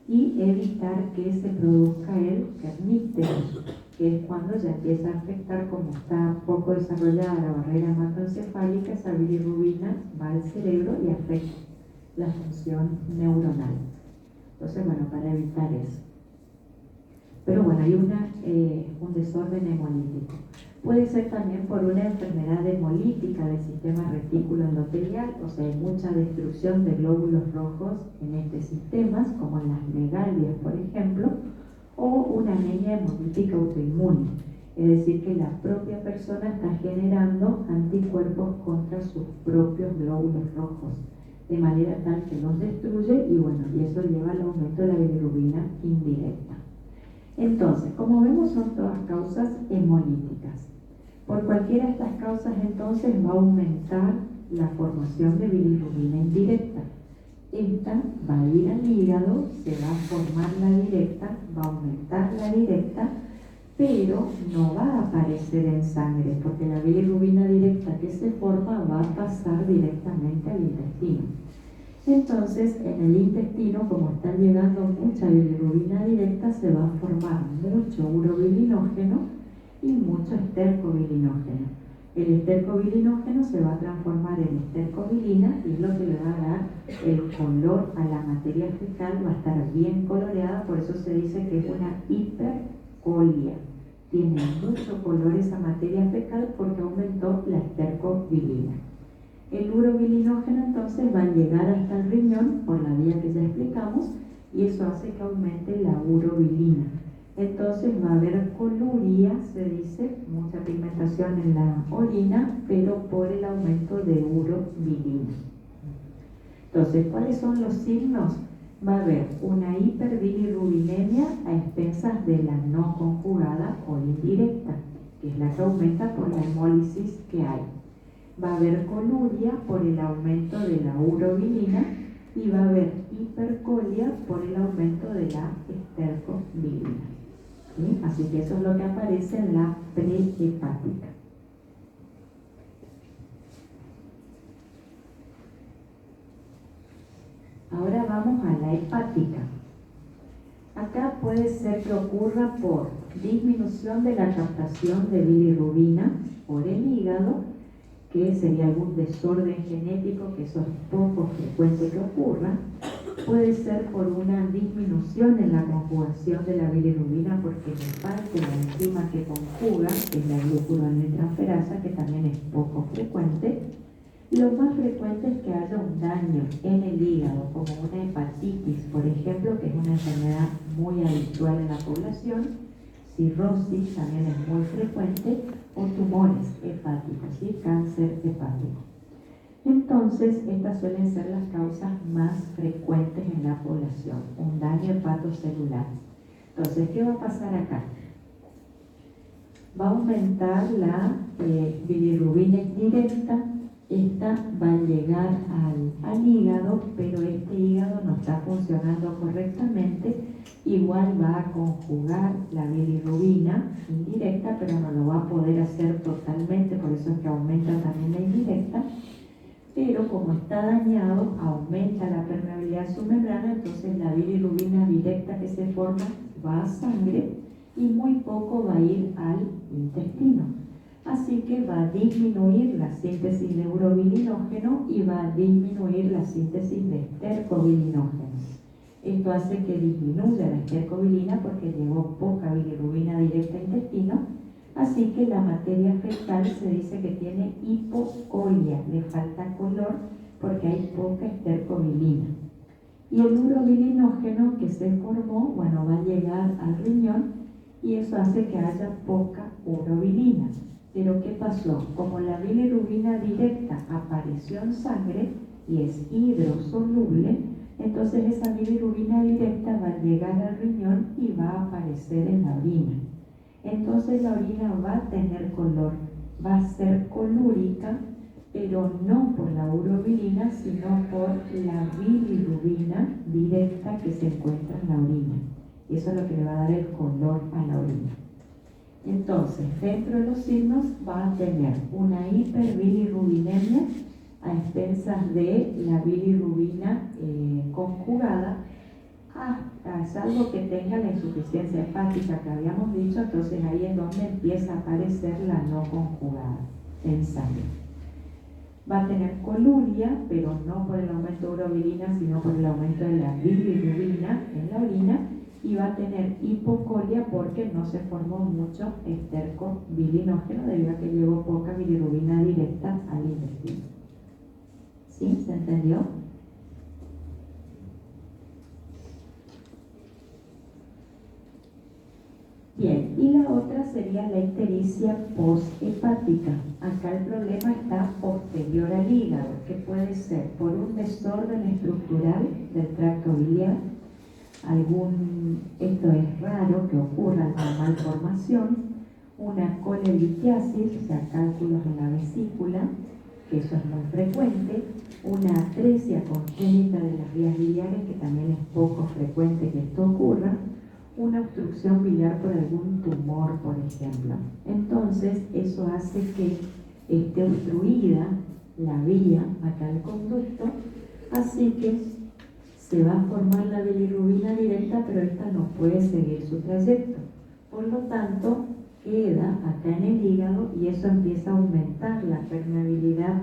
y evitar que se produzca el kernícteros, que es cuando ya empieza a afectar, como está poco desarrollada la barrera hematoencefálica, esa bilirrubina va al cerebro y afecta la función neuronal. Entonces, bueno, para evitar eso. Pero bueno, hay un desorden hemolítico. Puede ser también por una enfermedad hemolítica del sistema retículo endotelial, o sea, hay mucha destrucción de glóbulos rojos en estos sistemas, como en las megalias, por ejemplo, o una anemia hemolítica autoinmune. Es decir, que la propia persona está generando anticuerpos contra sus propios glóbulos rojos, de manera tal que los destruye y bueno, y eso lleva al aumento de la bilirrubina indirecta. Entonces, como vemos, son todas causas hemolíticas. Por cualquiera de estas causas, entonces, va a aumentar la formación de bilirrubina indirecta. Esta va a ir al hígado, se va a formar la directa, va a aumentar la directa, pero no va a aparecer en sangre, porque la bilirrubina directa que se forma va a pasar directamente al intestino. Entonces, en el intestino, como está llegando mucha bilirrubina directa, se va a formar mucho urobilinógeno y mucho estercobilinógeno. El estercobilinógeno se va a transformar en estercobilina y es lo que le va a dar el color a la materia fecal, va a estar bien coloreada, por eso se dice que es una hipercolia. Tiene mucho color esa materia fecal porque aumentó la estercobilina. El urobilinógeno entonces va a llegar hasta el riñón por la vía que ya explicamos y eso hace que aumente la urobilina. Entonces va a haber coluria, se dice, mucha pigmentación en la orina, pero por el aumento de urobilina. Entonces, ¿cuáles son los signos? Va a haber una hiperbilirrubinemia a expensas de la no conjugada o indirecta, que es la que aumenta por la hemólisis que hay. Va a haber coluria por el aumento de la urobilina y va a haber hipercolia por el aumento de la estercobilina. ¿Sí? Así que eso es lo que aparece en la prehepática. Ahora vamos a la hepática. Acá puede ser que ocurra por disminución de la captación de bilirrubina por el hígado, que sería algún desorden genético, que eso es poco frecuente que ocurra. Puede ser por una disminución en la conjugación de la bilirrubina porque le falta la enzima que conjuga, que es la glucuronitranferasa, que también es poco frecuente. Lo más frecuente es que haya un daño en el hígado, como una hepatitis, por ejemplo, que es una enfermedad muy habitual en la población. Cirrosis también es muy frecuente, o tumores hepáticos, ¿sí? Cáncer hepático. Entonces, estas suelen ser las causas más frecuentes en la población, un daño hepatocelular. Entonces, ¿qué va a pasar acá? Va a aumentar la bilirrubina indirecta. Esta va a llegar al hígado, pero este hígado no está funcionando correctamente. Igual va a conjugar la bilirrubina indirecta, pero no lo va a poder hacer totalmente, por eso es que aumenta también la indirecta. Pero como está dañado, aumenta la permeabilidad de su membrana, entonces la bilirrubina directa que se forma va a sangre y muy poco va a ir al intestino. Así que va a disminuir la síntesis de urobilinógeno y va a disminuir la síntesis de estercobilinógeno. Esto hace que disminuya la estercobilina porque llegó poca bilirrubina directa al intestino. Así que la materia fecal se dice que tiene hipocolia, le falta color porque hay poca estercobilina. Y el urobilinógeno que se formó, bueno, va a llegar al riñón y eso hace que haya poca urobilina. Pero ¿qué pasó? Como la bilirrubina directa apareció en sangre y es hidrosoluble, entonces esa bilirrubina directa va a llegar al riñón y va a aparecer en la orina. Entonces la orina va a tener color, va a ser colúrica, pero no por la urobilina, sino por la bilirrubina directa que se encuentra en la orina. Y eso es lo que le va a dar el color a la orina. Entonces, dentro de los signos va a tener una hiperbilirrubinemia a expensas de la bilirrubina conjugada, salvo que tenga la insuficiencia hepática que habíamos dicho, entonces ahí es donde empieza a aparecer la no conjugada en sangre. Va a tener coluria, pero no por el aumento de urobilina, sino por el aumento de la bilirrubina en la orina, y va a tener hipocolia porque no se formó mucho estercobilinógeno debido a que llegó poca bilirrubina directa al intestino. ¿Sí? ¿Se entendió? Bien, y la otra sería la ictericia posthepática. Acá el problema está posterior al hígado, que puede ser por un desorden estructural del tracto biliar. Esto es raro que ocurra la malformación, una colelitiasis, o sea, cálculos en la vesícula, que eso es muy frecuente, una atresia congénita de las vías biliares, que también es poco frecuente que esto ocurra, una obstrucción biliar por algún tumor, por ejemplo. Entonces, eso hace que esté obstruida la vía acá del conducto, así que se va a formar la bilirrubina directa, pero esta no puede seguir su trayecto. Por lo tanto, queda acá en el hígado y eso empieza a aumentar la permeabilidad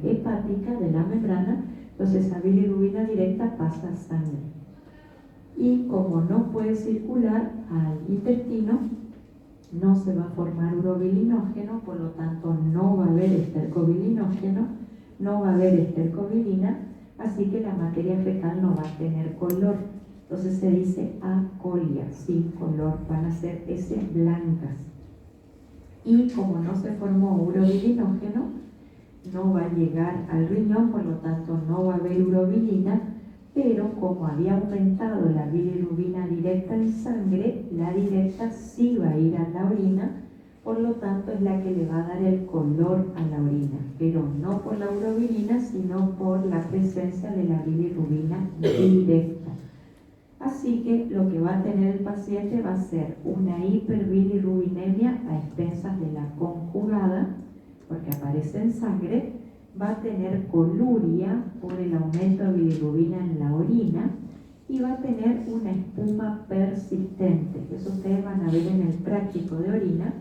hepática de la membrana, entonces esa bilirrubina directa pasa a sangre. Y como no puede circular al intestino, no se va a formar urobilinógeno, por lo tanto no va a haber estercobilinógeno, no va a haber estercobilina, así que la materia fecal no va a tener color. Entonces se dice acolia, sin color, van a ser heces blancas. Y como no se formó urobilinógeno, no va a llegar al riñón, por lo tanto no va a haber urobilina, pero como había aumentado la bilirrubina directa en sangre, la directa sí va a ir a la orina, por lo tanto es la que le va a dar el color a la orina, pero no por la urobilina, sino por la presencia de la bilirrubina directa. Así que lo que va a tener el paciente va a ser una hiperbilirrubinemia a expensas de la conjugada, porque aparece en sangre, va a tener coluria por el aumento de bilirrubina en la orina y va a tener una espuma persistente. Eso ustedes van a ver en el práctico de orina.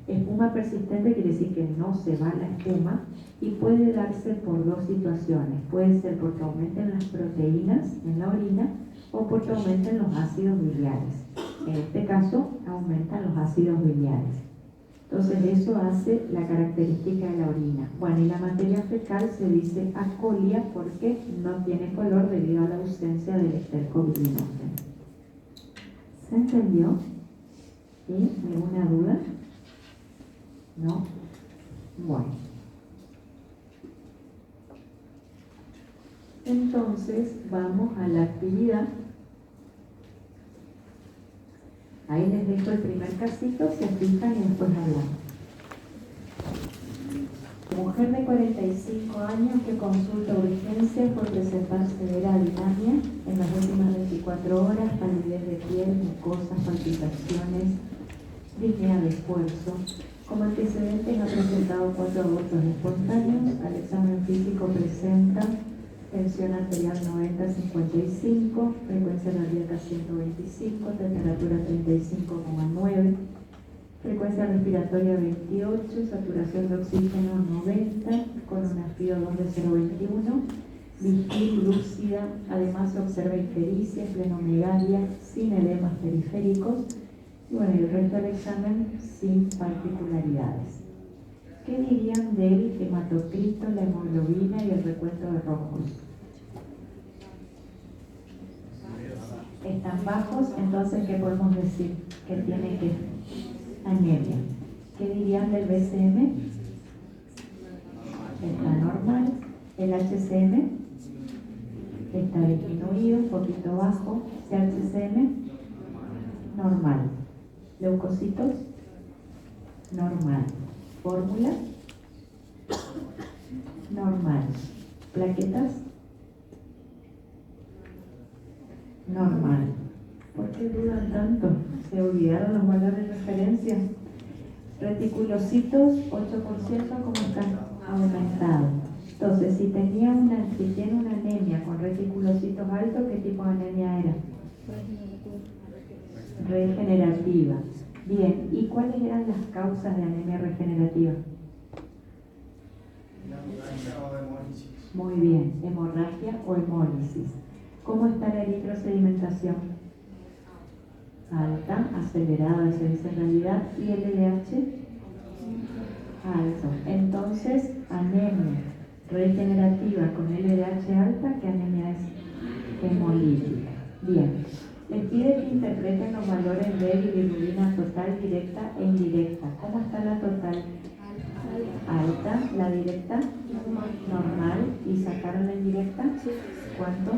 Espuma persistente quiere decir que no se va la espuma y puede darse por dos situaciones. Puede ser porque aumenten las proteínas en la orina o porque aumenten los ácidos biliares. En este caso, aumentan los ácidos biliares. Entonces, eso hace la característica de la orina. Bueno, y la materia fecal se dice acolia porque no tiene color debido a la ausencia del estercobilinógeno. ¿Se entendió? ¿Sí? ¿Alguna duda? ¿No? Bueno. Entonces, vamos a la actividad. Ahí les dejo el primer casito, se fijan y después hablamos. Mujer de 45 años que consulta urgencia por presentar severa aritmia en las últimas 24 horas, palidez de piel, mucosas, palpitaciones, disnea de esfuerzo. Como antecedentes ha presentado 4 abortos espontáneos. Al examen físico presenta tensión arterial 90-55, frecuencia cardíaca 125, temperatura 35,9, frecuencia respiratoria 28, saturación de oxígeno 90, colonoscopio 2 de 0,21, vigil lúcida. Además se observa ictericia, esplenomegalia, sin edemas periféricos. Y bueno, el resto del examen sin particularidades. ¿Qué dirían del hematocrito, la hemoglobina y el recuento de rojos? Están bajos, entonces ¿qué podemos decir? Que tiene que anemia. ¿Qué dirían del BCM? Está normal. El HCM está disminuido, un poquito bajo. CHCM normal. Leucocitos normal. Fórmula normal. Plaquetas normal. ¿Por qué dudan tanto? ¿Se olvidaron los valores de referencia? Reticulocitos 8%, ¿cómo están? Aumentados. Entonces, si tiene una anemia con reticulocitos altos, ¿qué tipo de anemia era? Regenerativa. Bien, ¿y cuáles eran las causas de anemia regenerativa? Muy bien, hemorragia o hemólisis. ¿Cómo está la eritrosedimentación? Alta, acelerada se dice en realidad, y el LDH alto. Entonces, anemia regenerativa con LDH alta, ¿qué anemia es? Hemolítica. Bien. Les pide que interpreten los valores de bilirrubina total, directa e indirecta. ¿Cómo está la total? Alta. ¿La directa? Normal. ¿Y sacaron la indirecta? ¿Cuánto?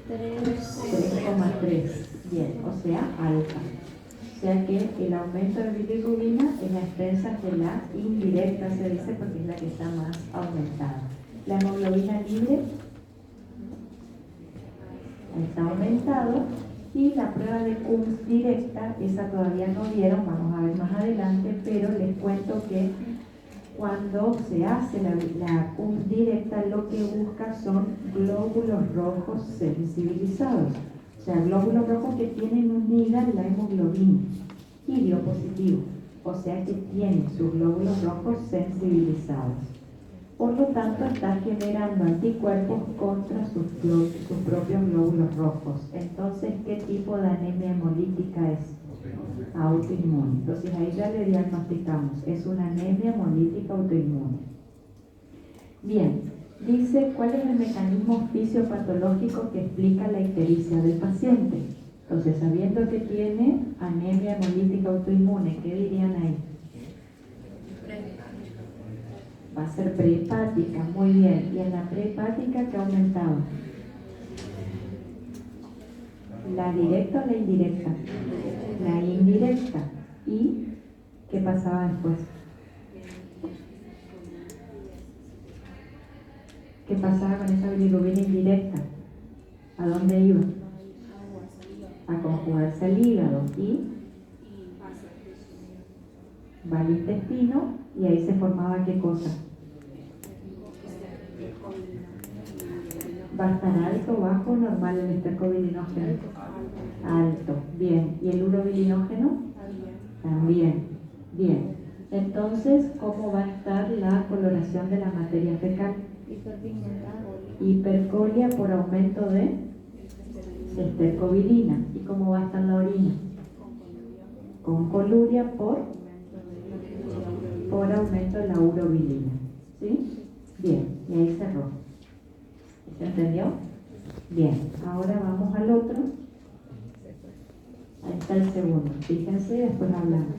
3,3. Bien, o sea, alta. O sea que el aumento de bilirrubina es a expensas de la indirecta, se dice, porque es la que está más aumentada. La hemoglobina libre está aumentado, y la prueba de CUMS directa, esa todavía no vieron, vamos a ver más adelante, pero les cuento que cuando se hace la CUMS directa, lo que busca son glóbulos rojos sensibilizados, o sea, glóbulos rojos que tienen unida la hemoglobina, y dio positivo, o sea que tienen sus glóbulos rojos sensibilizados. Por lo tanto, está generando anticuerpos contra sus propios glóbulos rojos. Entonces, ¿qué tipo de anemia hemolítica es? Autoinmune. Entonces, ahí ya le diagnosticamos. Es una anemia hemolítica autoinmune. Bien, Dice, ¿cuál es el mecanismo fisiopatológico que explica la ictericia del paciente? Entonces, sabiendo que tiene anemia hemolítica autoinmune, ¿qué dirían ahí? Va a ser prehepática, muy bien. ¿Y en la prehepática qué aumentaba? ¿La directa o la indirecta? La indirecta. ¿Y qué pasaba después? ¿Qué pasaba con esa bilirrubina indirecta? ¿A dónde iba? A conjugarse al hígado y va al intestino y ahí se formaba ¿qué cosa? ¿Va a estar alto, bajo o normal el estercobilinógeno? Alto, bien. ¿Y el urobilinógeno? También, bien. Entonces, ¿cómo va a estar la coloración de la materia fecal? Hipercolia por aumento de estercobilina. ¿Y cómo va a estar la orina? Con coluria por aumento de la urobilina. ¿Sí? Bien, y ahí cerró. ¿Se entendió? Bien, ahora vamos al otro. Ahí está el segundo. Fíjense, después hablamos.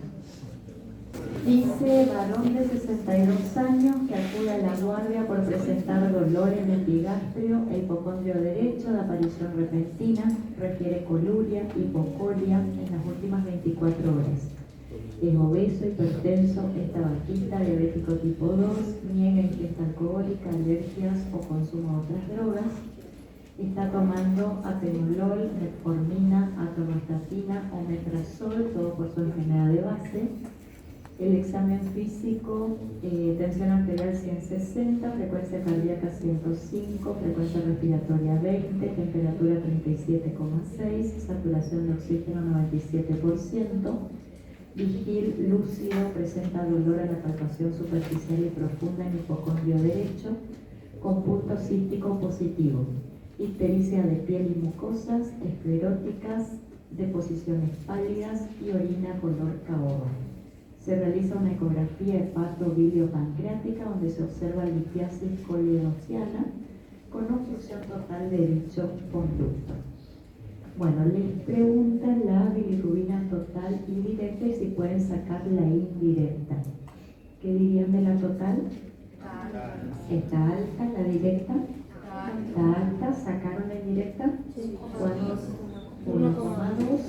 Dice, varón de 62 años que acude a la guardia por presentar dolor en el epigastrio e hipocondrio derecho de aparición repentina, refiere coluria, hipocolia en las últimas 24 horas. Es obeso, hipertenso, es tabaquista, diabético tipo 2, niega ingesta alcohólica, alergias o consumo de otras drogas. Está tomando atenolol, metformina, atorvastatina, omeprazol, todo por su enfermedad de base. El examen físico, tensión arterial 160, frecuencia cardíaca 105, frecuencia respiratoria 20, temperatura 37,6, saturación de oxígeno 97%, vigil lúcido, presenta dolor a la palpación superficial y profunda en hipocondrio derecho, con punto cístico positivo, ictericia de piel y mucosas, escleróticas, deposiciones pálidas y orina color caoba. Se realiza una ecografía hepato-biliopancreática donde se observa litiasis colidoxiana con obstrucción total de dicho conducto. Bueno, les preguntan la bilirrubina total y directa y si pueden sacar la indirecta. ¿Qué dirían de la total? Está alta, la directa. Está alta, ¿sacaron la indirecta? ¿Cuántos? 1,2.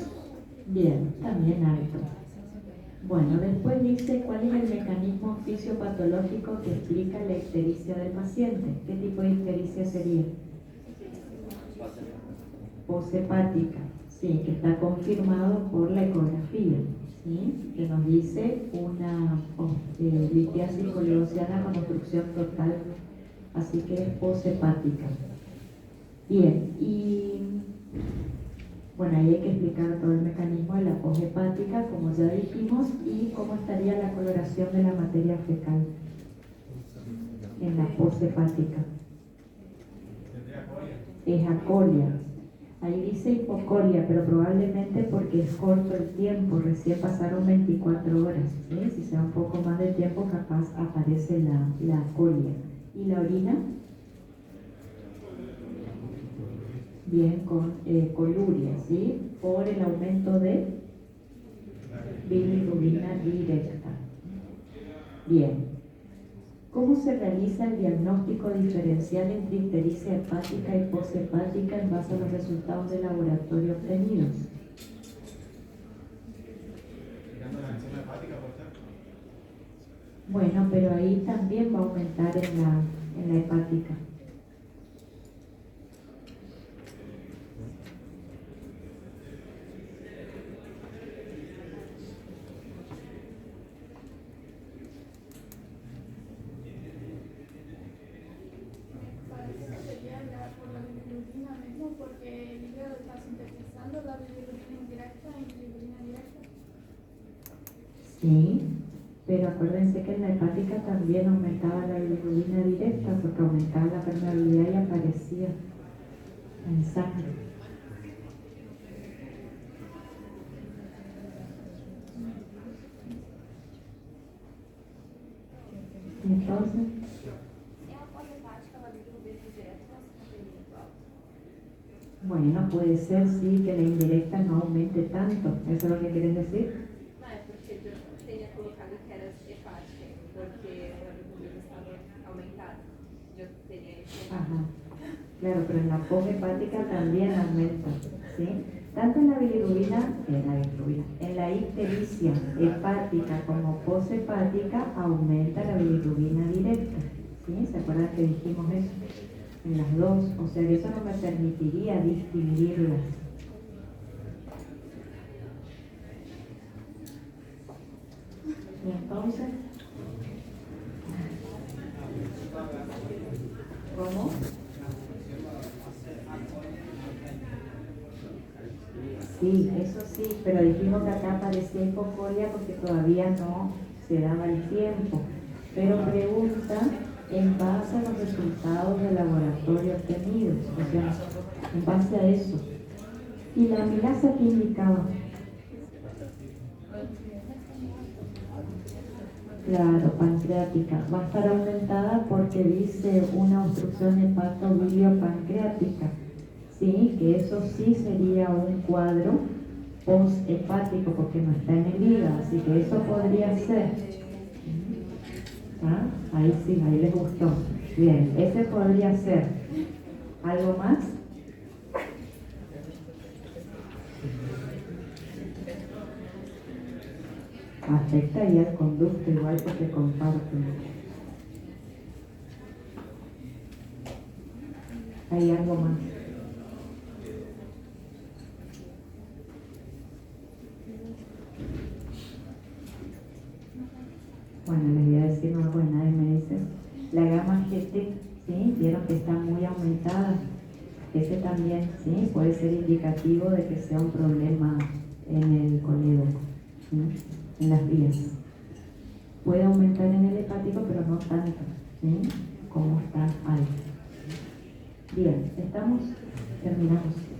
Bien, también alto. Bueno, después dice cuál es el mecanismo fisiopatológico que explica la ictericia del paciente. ¿Qué tipo de ictericia sería? Poshepática, sí, que está confirmado por la ecografía, ¿sí? Que nos dice una litiasis colidoxiana con obstrucción total, así que es poshepática. Bien, y bueno, ahí hay que explicar todo el mecanismo de la poshepática, como ya dijimos, y cómo estaría la coloración de la materia fecal en la poshepática. Es acolia. Ahí dice hipocolia, pero probablemente porque es corto el tiempo, recién pasaron 24 horas. ¿Sí? Si sea un poco más de tiempo, capaz aparece la acolia. ¿Y la orina? Bien, con coluria, ¿sí? Por el aumento de bilirrubina directa. Bien. ¿Cómo se realiza el diagnóstico diferencial entre ictericia hepática y poshepática en base a los resultados de laboratorio obtenidos? Bueno, pero ahí también va a aumentar en la hepática. Porque el hígado está sintetizando la bilirrubina indirecta y bilirrubina directa. Sí, pero acuérdense que en la hepática también aumentaba la bilirrubina directa porque aumentaba la permeabilidad y aparecía en sangre. Y entonces, Bueno, puede ser, sí, que la indirecta no aumente tanto. ¿Eso es lo que quieres decir? Não, é porque eu teria colocado que era hepática, porque a bilirrubina estava aumentada. Eu teria isso. Ajá. Claro, pero en la poshepática también aumenta, ¿sí? Tanto en la bilirrubina, en la ictericia hepática como poshepática aumenta la bilirrubina directa, ¿sí? ¿Se acuerdan que dijimos eso? En las dos, o sea que eso no me permitiría distinguirlas. Y entonces, ¿cómo? Sí, eso sí, pero dijimos que acá aparecía hipocoria porque todavía no se daba el tiempo. Pero pregunta en base a los resultados de laboratorio obtenidos, o sea, en base a eso. ¿Y la amilasa qué indicaba? Claro, pancreática. Va a estar aumentada porque dice una obstrucción hepatobiliopancreática. Sí, que eso sí sería un cuadro post-hepático porque no está en el hígado, así que eso podría ser. ¿Ah? Ahí sí, ahí les gustó. Bien, ese podría ser. ¿Algo más? Afecta ahí al conducto igual porque comparten. ¿Hay algo más? Bueno, les voy a decir algo que nadie me dice. La gamma GT, ¿sí? Vieron que está muy aumentada. Ese también, ¿sí? Puede ser indicativo de que sea un problema en el colédoco, ¿sí? En las vías. Puede aumentar en el hepático, pero no tanto, ¿sí? Como está ahí. Bien, terminamos.